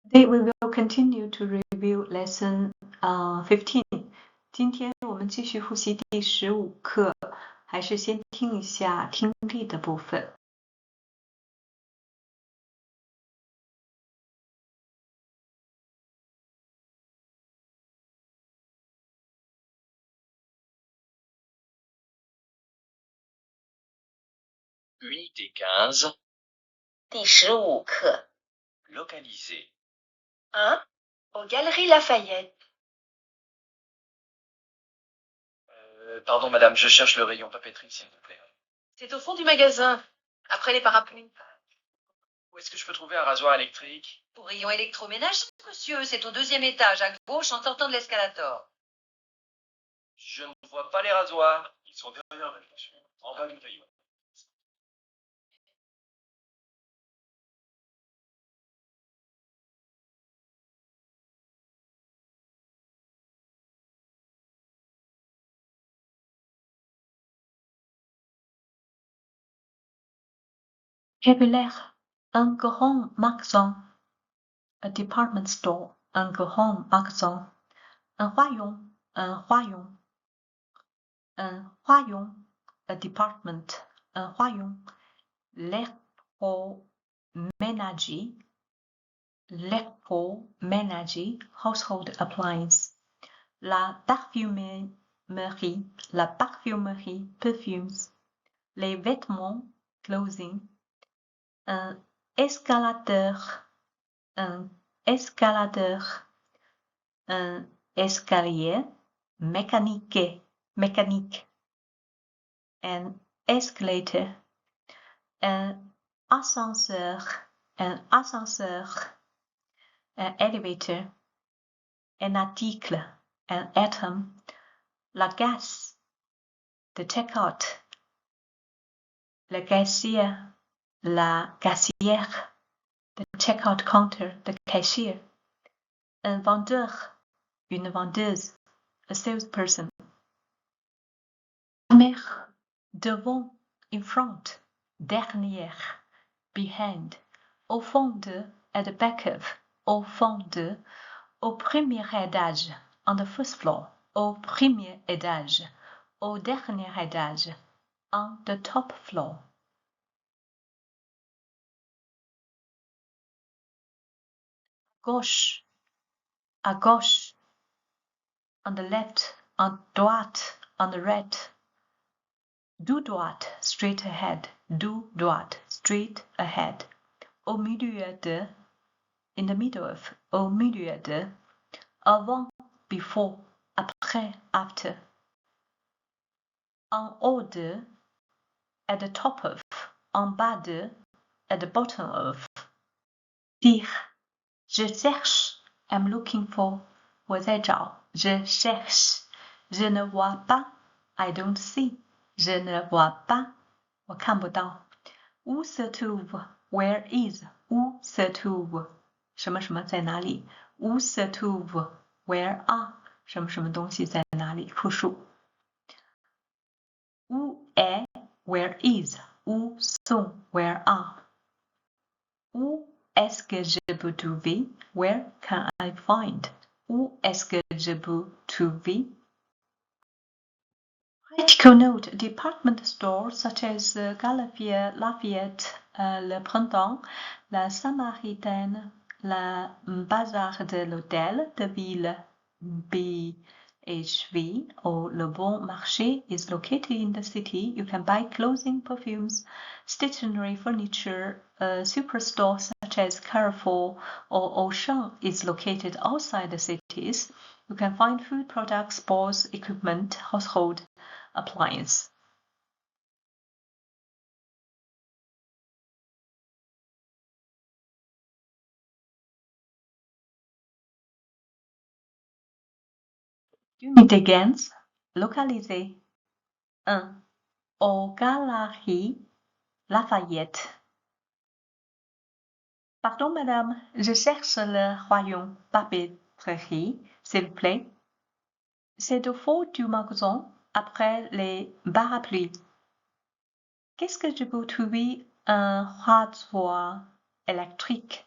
Today we will continue to review lesson 15. 今天我们继续复习第15课，还是先听一下听力的部分。8-15. 第15课 Localiser. 1. Aux Galeries Lafayette. Pardon madame, je cherche le rayon papeterie s'il vous plaît. C'est au fond du magasin, après les parapluies. Où est-ce que je peux trouver un rasoir électrique? Au rayon électroménager, monsieur, c'est au 2e étage, à gauche, en sortant de l'escalator. Je ne vois pas les rasoirs. Ils sont derrière, monsieur. En bas du rayon. Vocabulaire. Un grand magasin. A department store. Un grand magasin. Un royaume. Un royaume. Un royaume. A department. Un royaume. L'électroménager. L'électroménager. Household appliance. La parfumerie. La parfumerie. Perfumes. Les vêtements. Clothing. Un escaladeur. Un escaladeur. Un escalier. Mécanique. Un escalator. Un ascenseur. Un ascenseur. Un elevator. Un article. Un item. La gaz. The checkout. Le caissier. La caissière. The checkout counter. The cashier. Un vendeur. Une vendeuse. A salesperson. Derrière. Devant. In front. Derrière. Behind. Au fond de. At the back of. Au fond de. Au premier étage. On the first floor. Au premier étage. Au dernier étage. On the top floor. Gauche. À gauche. On the left. En droite. On the right. Du droite. Straight ahead. Du droite. Straight ahead. Au milieu de. In the middle of. Au milieu de. Avant. Before. Après. After. En haut de. At the top of. En bas de. At the bottom of. Dire. Je cherche. I'm looking for. 我在找. Je cherche. Je ne vois pas. I don't see. Je ne vois pas. 我看不到. Où se trouve? Where is? Où se trouve? 什么什么在哪里? Où se trouve? Where are? 什么什么东西在哪里? 复数. Où est? Where is? Où sont? Where are? Où est-ce que je peux trouver? Where can I find? Où est-ce que je peux trouver? Practical note: department stores such as Galeries Lafayette, Le Printemps, La Samaritaine, la Bazar de l'Hôtel de Ville, BHV, or Le Bon Marché is located in the city. You can buy clothing, perfumes, stationery, furniture. A superstore such as Carrefour or Auchan is located outside the cities. You can find food products, sports equipment, household appliance. Unité Gens, localisé. 1. Aux Galeries Lafayette. Pardon, madame, je cherche le rayon papeterie, s'il vous plaît. C'est au fond du magasin, après les parapluies. Qu'est-ce que je peux trouver? Un rasoir électrique.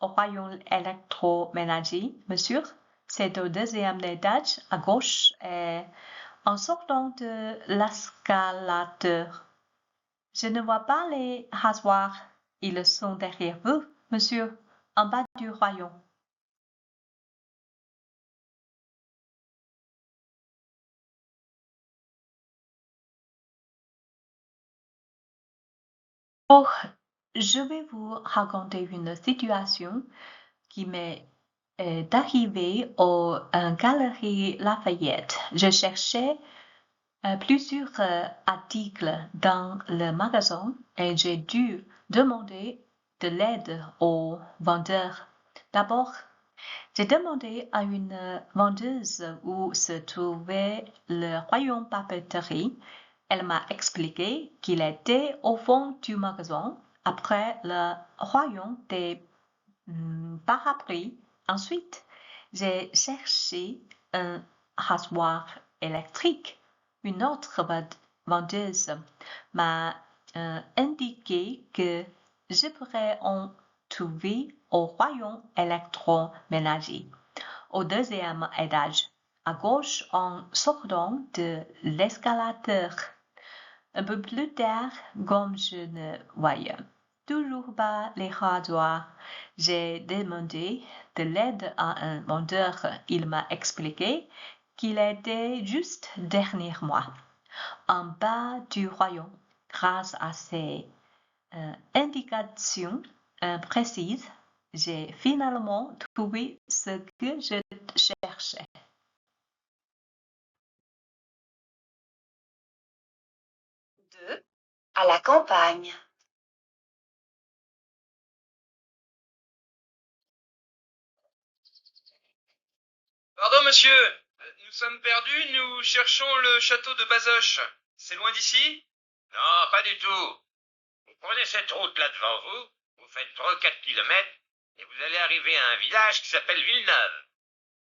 au royaume électroménager, monsieur. C'est au deuxième étage, à gauche, et en sortant de l'escalator. Je ne vois pas les rasoirs. Ils sont derrière vous, monsieur, en bas du royaume. Oh, je vais vous raconter une situation qui m'est arrivée aux Galeries Lafayette. Je cherchais plusieurs articles dans le magasin et j'ai dû demander de l'aide aux vendeurs. D'abord, j'ai demandé à une vendeuse où se trouvait le royaume papeterie. Elle m'a expliqué qu'il était au fond du magasin, après le royaume des parapluies. Ensuite, j'ai cherché un rasoir électrique. Une autre vendeuse m'a indiqué que je pourrais en trouver au royaume électroménager, au deuxième étage, à gauche en sortant de l'escalator. Un peu plus tard, comme je ne voyais toujours pas les rasoirs, j'ai demandé de l'aide à un vendeur. Il m'a expliqué qu'il était juste derrière moi, en bas du royaume. Grâce à ces indications précises, j'ai finalement trouvé ce que je cherchais. À la campagne. Pardon, monsieur. Nous sommes perdus, nous cherchons le château de Bazoches. C'est loin d'ici? Non, pas du tout. Vous prenez cette route-là devant vous, vous faites 3 ou 4 kilomètres, et vous allez arriver à un village qui s'appelle Villeneuve.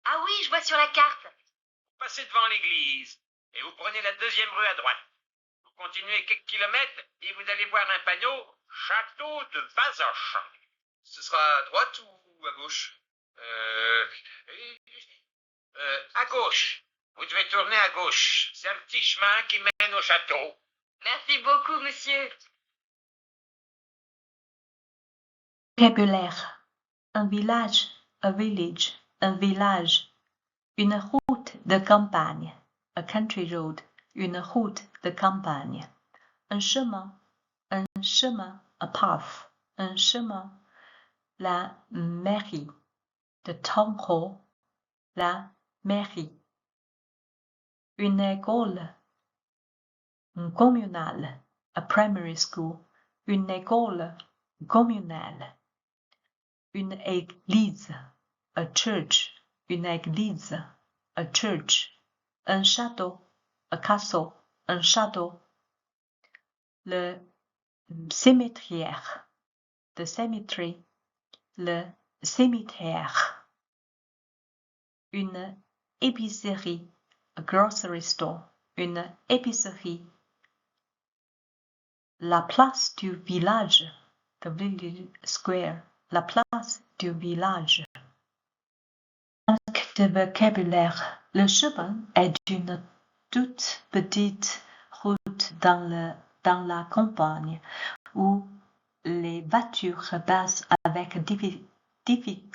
Ah oui, je vois sur la carte. Vous passez devant l'église, et vous prenez la deuxième rue à droite. Vous continuez quelques kilomètres, et vous allez voir un panneau « Château de Bazoches ». Ce sera à droite ou à gauche? À gauche. Vous devez tourner à gauche. C'est un petit chemin qui mène au château. Merci beaucoup, monsieur. Vocabulaire. Un village, a village, un village. Une route de campagne, a country road, une route de campagne. Un chemin, a path, un chemin. La mairie, the town hall, la mairie. Une école, communale, a primary school, une école communale. Une église, a church, une église, a church. Un château, a castle, un château. Le cimetière, the cemetery, le cimetière. Une épicerie, a grocery store, une épicerie. La place du village, the village square, la place du village. Manque de vocabulaire. Le chemin est une toute petite route dans la campagne où les voitures passent avec difficulté.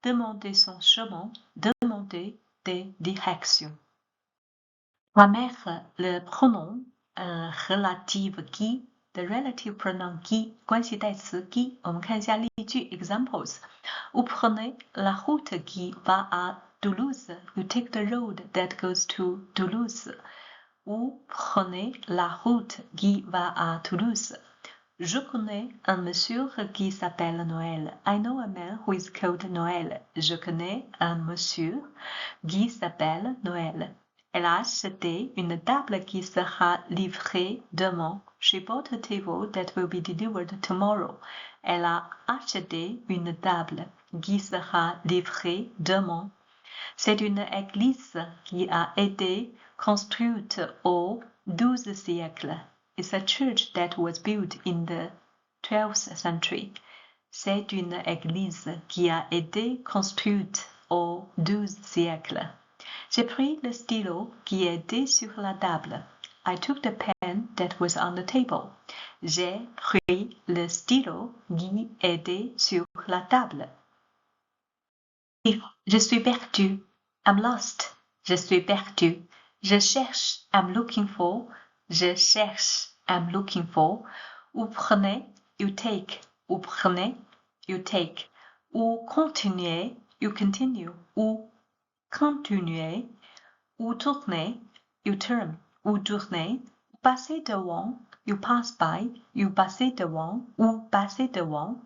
Demander son chemin, demander des directions. Grammaire, le pronom relative qui, the relative pronoun qui, 关系代词 qui. 我们看一下例句 examples. Vous prenez la route qui va à Toulouse. You take the road that goes to Toulouse. Vous prenez la route qui va à Toulouse. Je connais un monsieur qui s'appelle Noël. I know a man who is called Noël. Je connais un monsieur qui s'appelle Noël. Elle a acheté une table qui sera livrée demain. She bought a table that will be delivered tomorrow. Elle a acheté une table qui sera livrée demain. C'est une église qui a été construite au XIIe siècle. It's a church that was built in the 12th century. C'est une église qui a été construite au XIIe siècle. J'ai pris le stylo qui était sur la table. I took the pen that was on the table. J'ai pris le stylo qui était sur la table. Je suis perdu. I'm lost. Je suis perdu. Je cherche. I'm looking for. Je cherche. I'm looking for. Ou prenez. You take. Ou prenez. You take. Ou continuez. You continue. Ou continuez. Ou tournez. You turn. Ou tournez. Passez devant. You pass by. You passez devant. Ou passez devant.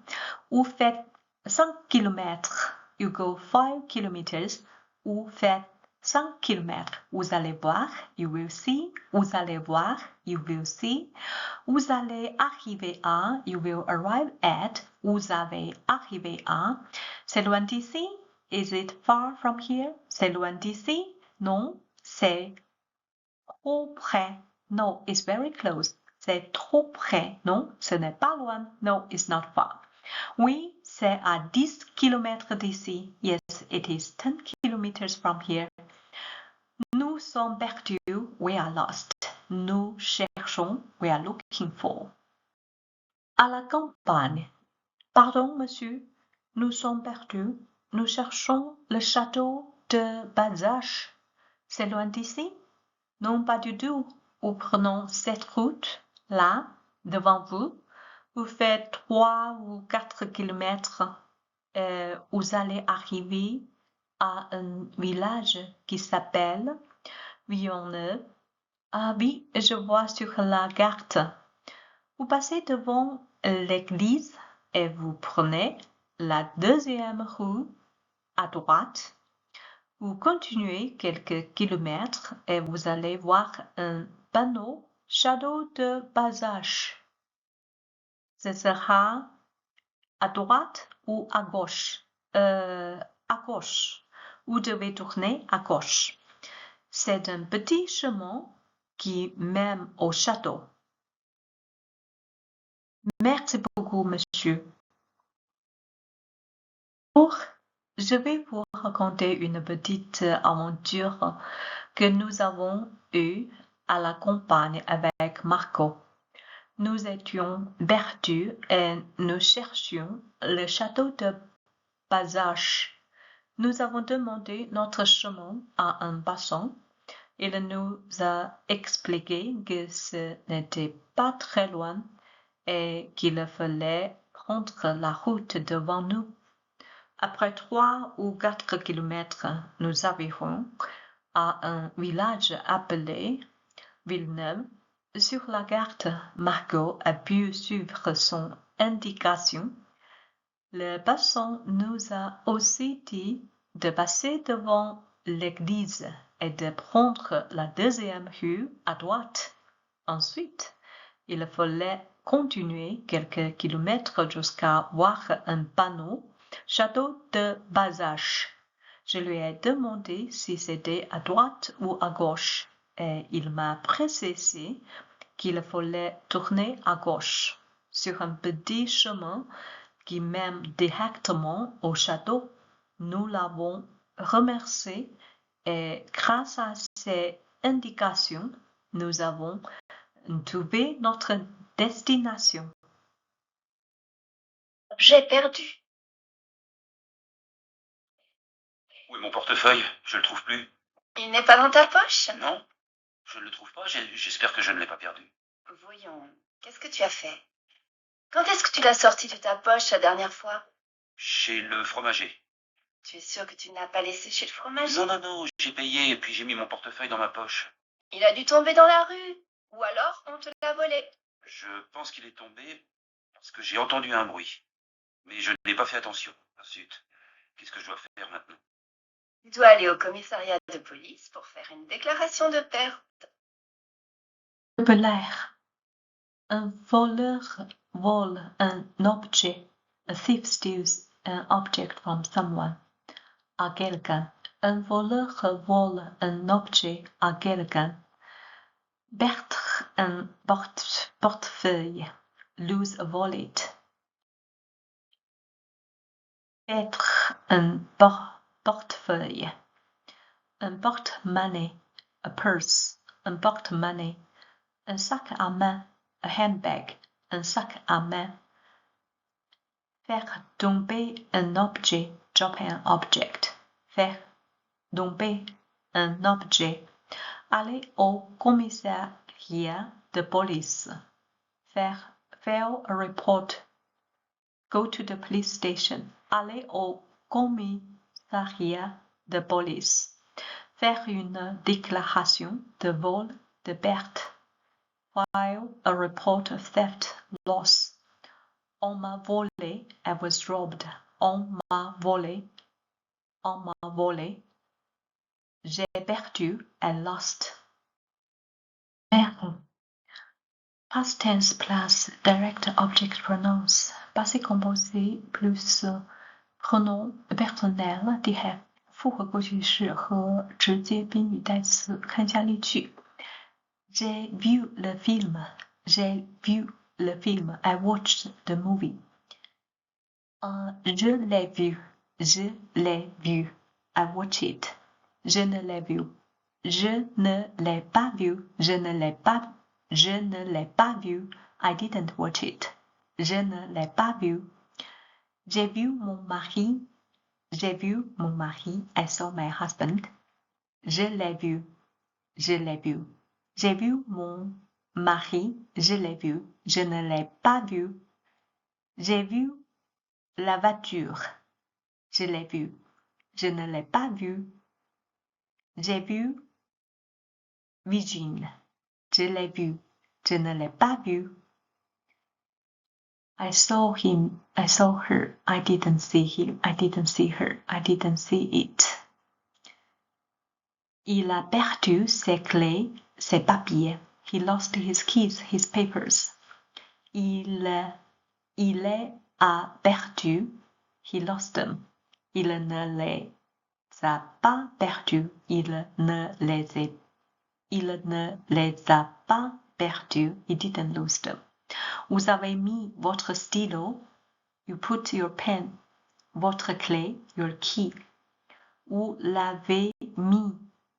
Ou faites 5 kilomètres. You go 5 kilometers. Ou faites 5 kilomètres. Vous allez voir. You will see. Vous allez voir. You will see. Vous allez arriver à. You will arrive at. Vous avez arrivé à. C'est loin d'ici. Is it far from here? C'est loin d'ici. Non, c'est trop près. No, it's very close. C'est trop près. Non, ce n'est pas loin. No, it's not far. Oui, c'est à 10 km d'ici. Yes, it is 10 kilometers from here. Nous sommes perdus. We are lost. Nous cherchons. We are looking for. À la campagne. Pardon, monsieur. Nous sommes perdus. Nous cherchons le château de Bazache. C'est loin d'ici? Non, pas du tout. Vous prenez cette route, là, devant vous. Vous faites 3 ou 4 kilomètres. Vous allez arriver à un village qui s'appelle Villeneuve. Ah oui, je vois sur la carte. Vous passez devant l'église et vous prenez la deuxième rue à droite. Vous continuez quelques kilomètres et vous allez voir un panneau Château de Bazache. Ce sera à droite ou à gauche? À gauche. Vous devez tourner à gauche. C'est un petit chemin qui mène au château. Merci beaucoup, monsieur. Je vais vous raconter une petite aventure que nous avons eue à la campagne avec Marco. Nous étions perdus et nous cherchions le château de Bazache. Nous avons demandé notre chemin à un passant. Il nous a expliqué que ce n'était pas très loin et qu'il fallait prendre la route devant nous. Après 3 ou 4 kilomètres, nous arrivons à un village appelé Villeneuve. Sur la carte, Marco a pu suivre son indication. Le passant nous a aussi dit de passer devant l'église et de prendre la deuxième rue à droite. Ensuite, il fallait continuer quelques kilomètres jusqu'à voir un panneau Château de Bazache. Je lui ai demandé si c'était à droite ou à gauche et il m'a précisé qu'il fallait tourner à gauche sur un petit chemin qui mène directement au château. Nous l'avons remercié et grâce à ces indications, nous avons trouvé notre destination. J'ai perdu. Où est mon portefeuille? Je le trouve plus. Il n'est pas dans ta poche? Non, je ne le trouve pas. J'espère que je ne l'ai pas perdu. Voyons, qu'est-ce que tu as fait? Quand est-ce que tu l'as sorti de ta poche la dernière fois? Chez le fromager. Tu es sûr que tu ne l'as pas laissé chez le fromager? Non, j'ai payé et puis j'ai mis mon portefeuille dans ma poche. Il a dû tomber dans la rue. Ou alors on te l'a volé. Je pense qu'il est tombé parce que j'ai entendu un bruit. Mais je n'ai pas fait attention. Ah, zut. Qu'est-ce que je dois faire maintenant? Tu dois aller au commissariat de police pour faire une déclaration de perte. Vocabulaire. Un voleur vole un objet. A thief steals an object from someone. À quelqu'un. Un voleur vole un objet à quelqu'un. Perdre un portefeuille. Lose a wallet. Être un portefeuille, un porte-monnaie, a purse, un porte-monnaie, un sac à main, a handbag, un sac à main. Faire tomber un objet, dropper un object. Faire tomber un objet. Aller au commissariat de police. Faire a report. Go to the police station. Aller au commissariat de police. Faire une déclaration de vol, de perte. File a report of theft, loss. On m'a volé, I was robbed. On m'a volé, on m'a volé. J'ai perdu, I lost. Perdre. Past tense plus direct object pronouns. Passé composé plus pronom personnel 底海复合过去式和直接宾语代词。看一下例句。J'ai vu le film. J'ai vu le film. I watched the movie. Je l'ai vu. Je l'ai vu. I watched it. Je ne l'ai vu. Je ne l'ai pas vu. Je ne l'ai pas. Je ne l'ai pas vu. I didn't watch it. Je ne l'ai pas vu. J'ai vu mon mari. J'ai vu mon mari. I saw my husband. Je l'ai vu. Je l'ai vu. J'ai vu mon mari. Je l'ai vu. Je ne l'ai pas vu. J'ai vu la voiture. Je l'ai vu. Je ne l'ai pas vu. J'ai vu Virginie. Je l'ai vu. Je ne l'ai pas vu. I saw him. I saw her. I didn't see him. I didn't see her. I didn't see it. Il a perdu ses clés, ses papiers. He lost his keys, his papers. Il a perdu. He lost them. Il ne les a pas perdus. Il ne les a pas perdus. He didn't lose them. Vous avez mis votre stylo. You put your pen. Votre clé, your key. Vous l'avez mis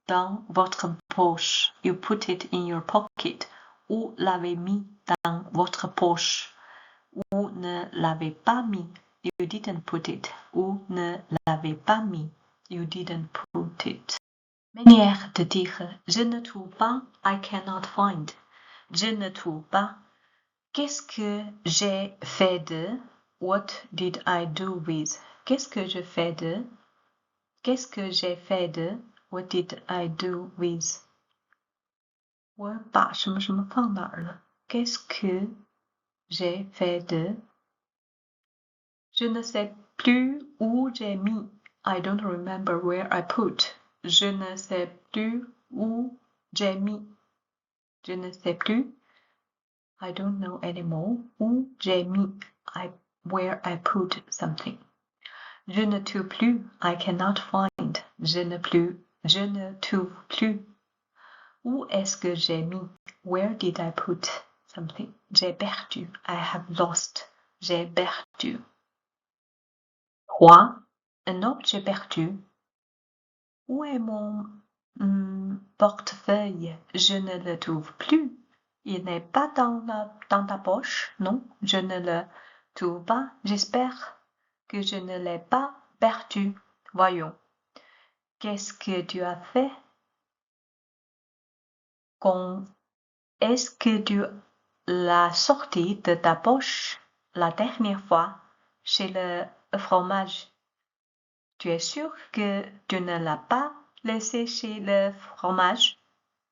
dans votre poche. You put it in your pocket. Vous l'avez mis dans votre poche. Vous ne l'avez pas mis. You didn't put it. Vous ne l'avez pas mis. You didn't put it. Manière de dire je ne trouve pas. I cannot find. Je ne trouve pas. Qu'est-ce que j'ai fait de? What did I do with? Qu'est-ce que je fais de? Qu'est-ce que j'ai fait de? What did I do with? 我把什么什么放哪儿了 Qu'est-ce que j'ai fait de? Je ne sais plus où j'ai mis. I don't remember where I put. Je ne sais plus où j'ai mis. Je ne sais plus. I don't know anymore. Où j'ai mis. Where I put something. Je ne trouve plus. I cannot find. Je ne trouve plus. Où est-ce que j'ai mis? Where did I put something? J'ai perdu. I have lost. J'ai perdu. 3. Un objet perdu. Où est mon portefeuille? Je ne le trouve plus. Il n'est pas dans ta poche. Non, je ne le trouve pas. J'espère que je ne l'ai pas perdu. Voyons. Qu'est-ce que tu as fait? Est-ce que tu l'as sorti de ta poche la dernière fois chez le fromage? Tu es sûr que tu ne l'as pas laissé chez le fromage?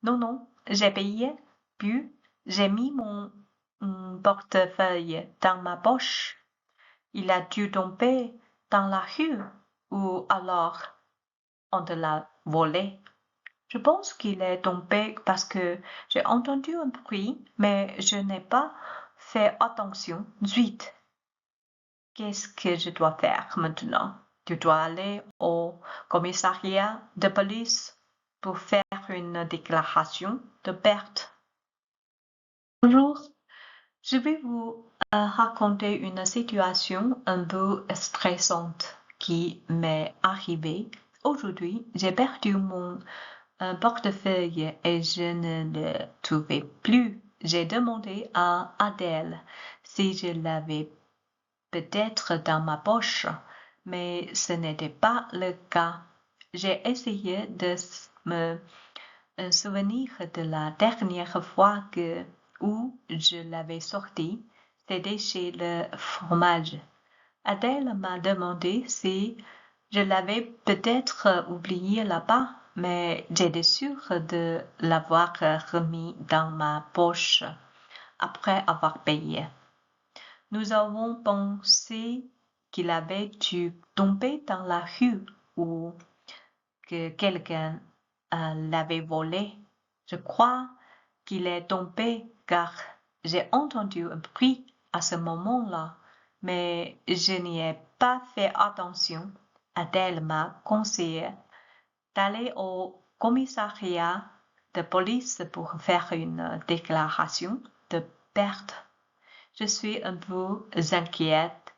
Non, non, j'ai payé, puis j'ai mis mon portefeuille dans ma poche. Il a dû tomber dans la rue ou alors on te l'a volé. Je pense qu'il est tombé parce que j'ai entendu un bruit, mais je n'ai pas fait attention. Zut! Qu'est-ce que je dois faire maintenant? Tu dois aller au commissariat de police pour faire une déclaration de perte. Bonjour, je vais vous raconter une situation un peu stressante. qui m'est arrivé. Aujourd'hui, j'ai perdu mon portefeuille et je ne le trouvais plus. J'ai demandé à Adèle si je l'avais peut-être dans ma poche, mais ce n'était pas le cas. J'ai essayé de me souvenir de la dernière fois où je l'avais sorti. C'était chez le fromage. Adèle m'a demandé si je l'avais peut-être oublié là-bas, mais j'étais sûre de l'avoir remis dans ma poche après avoir payé. Nous avons pensé qu'il avait dû tomber dans la rue ou que quelqu'un l'avait volé. Je crois qu'il est tombé car j'ai entendu un bruit à ce moment-là, mais je n'y ai pas fait attention. Adèle m'a conseillé d'aller au commissariat de police pour faire une déclaration de perte. Je suis un peu inquiète,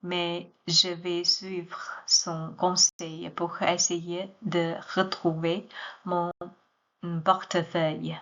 mais je vais suivre son conseil pour essayer de retrouver mon portefeuille.